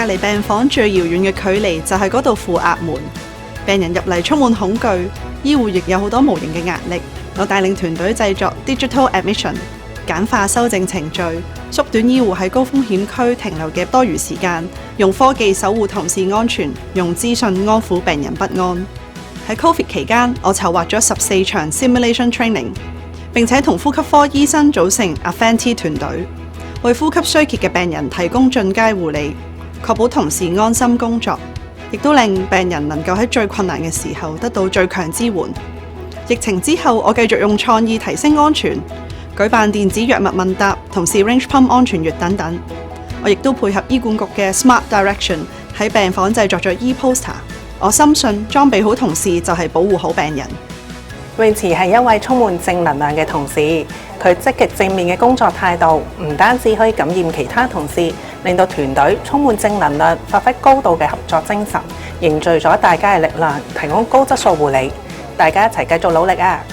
離病房最遙遠嘅距離就係嗰道負壓門，病人入嚟充滿恐懼，醫護亦有好多無形嘅壓力。我帶領團隊製作 Digital Admission， 簡化修正程序，縮短醫護喺高風險區停留嘅多餘時間，用科技守護同事安全，用資訊安撫病人不安。喺 Covid 期間，我籌劃咗14場 Simulation Training， 並且同呼吸科醫生組成 Aventi 團隊，為呼吸衰竭嘅病人提供進階護理，確保同事安心工作，亦都令病人能夠喺最困難嘅時候得到最強支援。疫情之後，我繼續用創意提升安全，舉辦電子藥物問答同 Syringe Pump 安全月等等。我亦都配合醫管局嘅 Smart Direction 喺病房製作咗 e-poster。我深信裝備好同事就係保護好病人。泳池係一位充滿正能量嘅同事，佢積極正面嘅工作態度，唔單止可以感染其他同事，令到團隊充滿正能量，發揮高度嘅合作精神，凝聚咗大家嘅力量，提供高質素護理。大家一齊繼續努力啊！